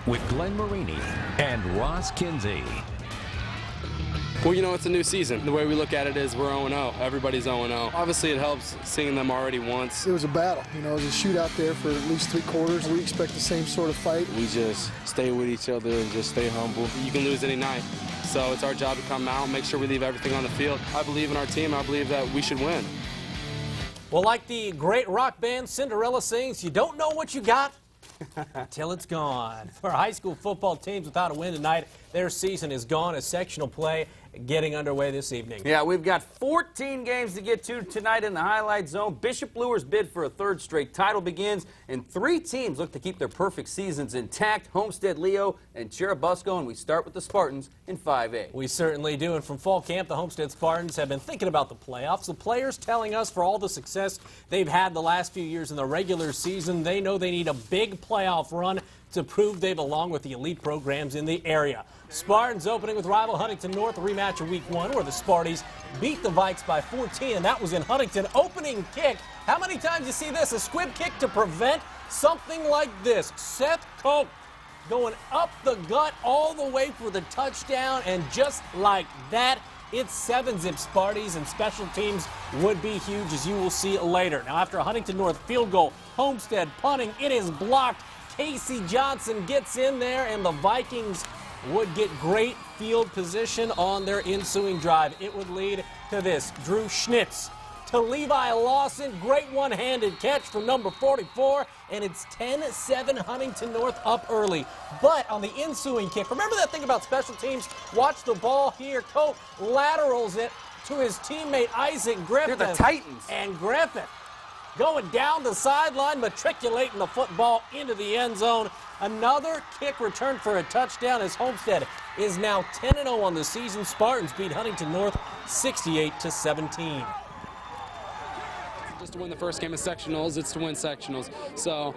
with Glenn Marini and Ross Kinsey. Well, you know, it's a new season. The way we look at it is we're 0-0. Everybody's 0-0. Obviously, it helps seeing them already once. It was a battle. You know, it was a shootout there for at least 3 quarters. We expect the same sort of fight. We just stay with each other and just stay humble. You can lose any night. So it's our job to come out and make sure we leave everything on the field. I believe in our team. I believe that we should win. Well, like the great rock band Cinderella sings, you don't know what you got till it's gone. For high school football teams without a win tonight, their season is gone as sectional play getting underway this evening. Yeah, we've got 14 games to get to tonight in the highlight zone. Bishop Luers bid for a 3rd straight title begins, and 3 teams look to keep their perfect seasons intact: Homestead, Leo, and Cherubusco. And we start with the Spartans in 5A. We certainly do. And from fall camp, the Homestead Spartans have been thinking about the playoffs. The players telling us for all the success they've had the last few years in the regular season, they know they need a big playoff run to prove they belong with the elite programs in the area. Spartans opening with rival Huntington North, a rematch of week 1 where the Sparties beat the Vikes by 14, and that was in Huntington. Opening kick. How many times you see this? A squib kick to prevent something like this. Seth Koch going up the gut all the way for the touchdown, and just like that, it's 7-zip Sparties, and special teams would be huge, as you will see later. Now, after a Huntington North field goal, Homestead punting, it is blocked. Casey Johnson gets in there, and the Vikings would get great field position on their ensuing drive. It would lead to this. Drew Schnitz to Levi Lawson. Great one-handed catch from number 44, and it's 10-7 Huntington North up early. But on the ensuing kick, remember that thing about special teams? Watch the ball here. Cope laterals it to his teammate Isaac Griffith. They're the Titans. And Griffith going down the sideline, matriculating the football into the end zone. Another kick return for a touchdown as Homestead is now 10-0 on the season. Spartans beat Huntington North 68-17. Just to win the first game of sectionals, it's to win sectionals. So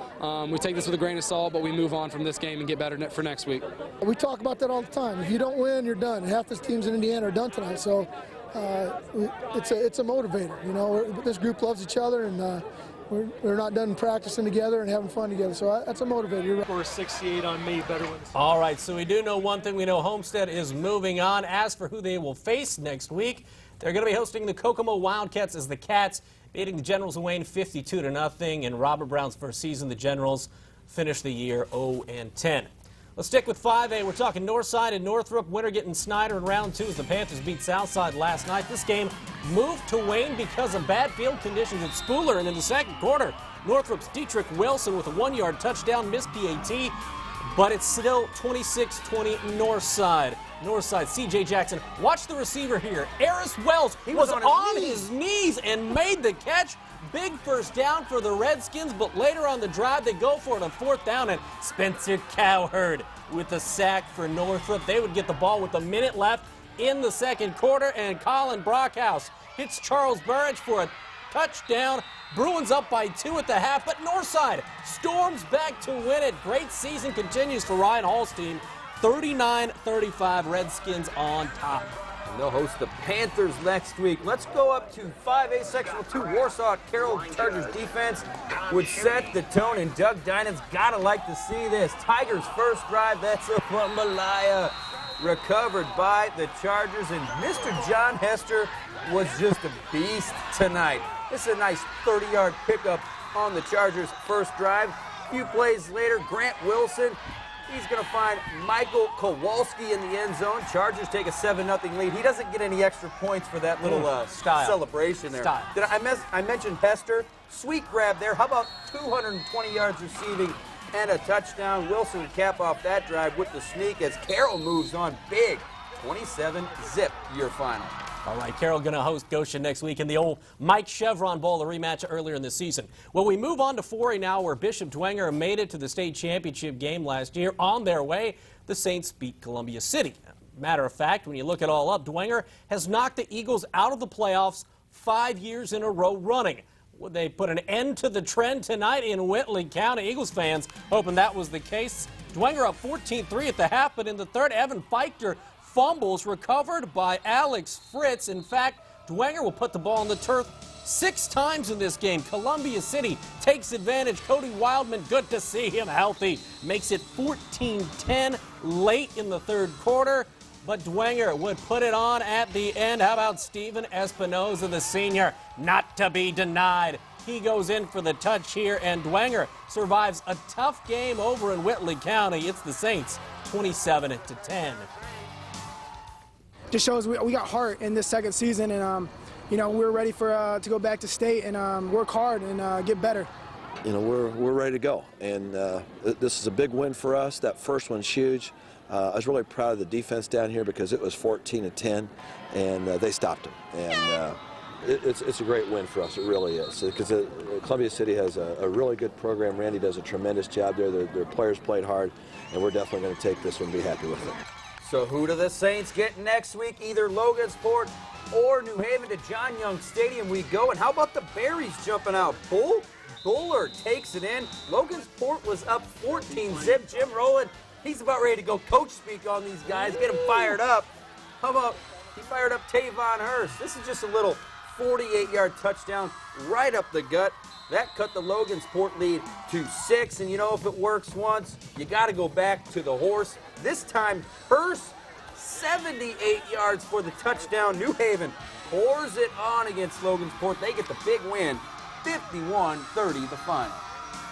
we take this with a grain of salt, but we move on from this game and get better for next week. We talk about that all the time. If you don't win, you're done. Half the teams in Indiana are done tonight, so it's a motivator. You know, this group loves each other, and we're not done practicing together and having fun together, so that's a motivator. Score 68 on me, better wins. All right, so we do know one thing. We know Homestead is moving on. As for who they will face next week, they're going to be hosting the Kokomo Wildcats as the Cats beating the Generals of Wayne 52-0. In Robert Brown's first season, the Generals finished the year 0-10. Let's stick with 5A. We're talking Northside and Northrop. Winner getting Snyder in round 2 as the Panthers beat Southside last night. This game moved to Wayne because of bad field conditions at Spooler. And in the second quarter, Northrop's Dietrich Wilson with a 1-yard touchdown, missed PAT. But it's still 26-20 Northside. Northside, C.J. Jackson. Watch the receiver here. Eris Wells was on his knees and made the catch. Big first down for the Redskins, but later on the drive, they go for it on 4th down, and Spencer Cowherd with the sack for Northrop. They would get the ball with a minute left in the second quarter, and Colin Brockhouse hits Charles Burridge for a touchdown. Bruins up by 2 at the half, but Northside storms back to win it. Great season continues for Ryan Hall's team. 39-35 Redskins on top. And they'll host the Panthers next week. Let's go up to 5A Sectional 2. Warsaw Carroll Chargers defense would set the tone, and Doug Dinan's got to like to see this. Tigers' first drive, that's a Malaya, recovered by the Chargers, and Mr. John Hester was just a beast tonight. This is a nice 30-yard pickup on the Chargers' first drive. A few plays later, Grant Wilson, he's going to find Michael Kowalski in the end zone. Chargers take a 7-0 lead. He doesn't get any extra points for that little celebration there. Did I mentioned Hester? Sweet grab there. How about 220 yards receiving and a touchdown? Wilson would cap off that drive with the sneak as Carroll moves on big. 27-zip your final. All right, Carroll going to host Goshen next week in the old Mike Chevron Bowl, a rematch earlier in the season. Well, we move on to 4A now, where Bishop Dwenger made it to the state championship game last year. On their way, the Saints beat Columbia City. Matter of fact, when you look it all up, Dwenger has knocked the Eagles out of the playoffs 5 years in a row running. Would they put an end to the trend tonight in Whitley County? Eagles fans hoping that was the case. Dwenger up 14-3 at the half, but in the third, Evan Feichter fumbles recovered by Alex Fritz. In fact, Dwenger will put the ball on the turf 6 times in this game. Columbia City takes advantage. Cody Wildman, good to see him healthy, makes it 14-10 late in the third quarter. But Dwenger would put it on at the end. How about Steven Espinoza, the senior? Not to be denied. He goes in for the touch here, and Dwenger survives a tough game over in Whitley County. It's the Saints 27-10. Just shows we got heart in this second season, and you know, we're ready for to go back to state and work hard and get better. You know, we're ready to go, and this is a big win for us. That first one's huge. I was really proud of the defense down here because it was 14-10, and they stopped them. And it's a great win for us. It really is, because Columbia City has a really good program. Randy does a tremendous job there. Their players played hard, and we're definitely going to take this one and be happy with it. So who do the Saints get next week? Either Logansport or New Haven. To John Young Stadium we go. And how about the Berries jumping out? Buller takes it in. Logansport was up 14-zip. Jim Rowland, he's about ready to go coach speak on these guys, get them fired up. How about he fired up Tavon Hurst? This is just a little 48-yard touchdown right up the gut. That cut the Logansport lead to 6. And you know, if it works once, you got to go back to the horse. This time, Hurst, 78 yards for the touchdown. New Haven pours it on against Logansport. They get the big win, 51-30 the final.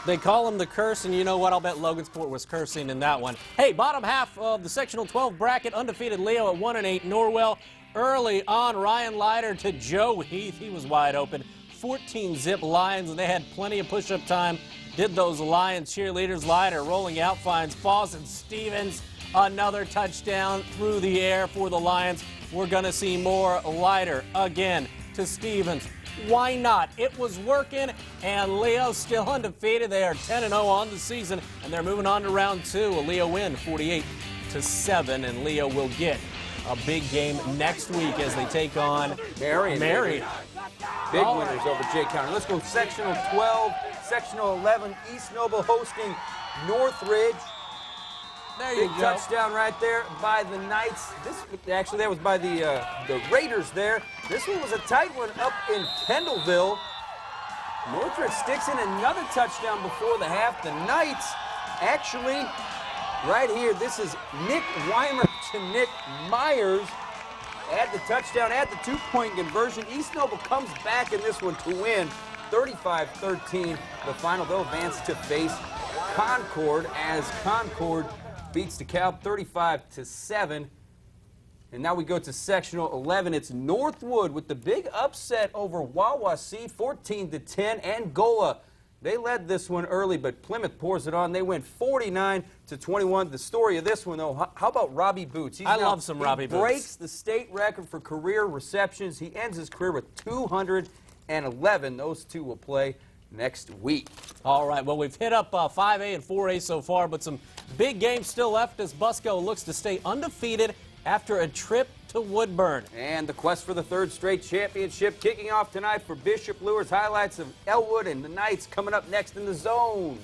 They call him the curse, and you know what? I'll bet Logansport was cursing in that one. Hey, bottom half of the sectional 12 bracket, undefeated Leo at 1-8. Norwell early on. Ryan Leiter to Joe Heath. He was wide open. 14-zip Lions, and they had plenty of push-up time. Did those Lions cheerleaders. Leiter rolling out, finds Fawcett Stevens. Another touchdown through the air for the Lions. We're going to see more. Leiter again to Stevens. Why not? It was working, and Leo still undefeated. They are 10-0 on the season, and they're moving on to round 2. A Leo win, 48-7, and Leo will get a big game next week as they take on Marion. Big winners over Jay County. Let's go sectional 12, sectional 11. East Noble hosting Northridge. There you Big go. touchdown right there by the Knights. Actually, that was by the Raiders there. This one was a tight one up in Kendallville. Northrop sticks in another touchdown before the half. The Knights actually, right here, this is Nick Weimer to Nick Myers. Add the touchdown, add the 2-point conversion. East Noble comes back in this one to win 35-13. The final, they'll advance to face Concord as Concord beats DeKalb 35-7. And now we go to sectional 11. It's Northwood with the big upset over Wawasee 14-10. Angola, they led this one early, but Plymouth pours it on. They win 49-21. The story of this one, though, how about Robbie Boots? I love some Robbie Boots. He breaks the state record for career receptions. He ends his career with 211. Those two will play next week. All right, well, we've hit up 5A and 4A so far, but some big games still left as Busco looks to stay undefeated after a trip to Woodburn. And the quest for the third straight championship kicking off tonight for Bishop Lures. Highlights of Elwood and the Knights coming up next in the zone.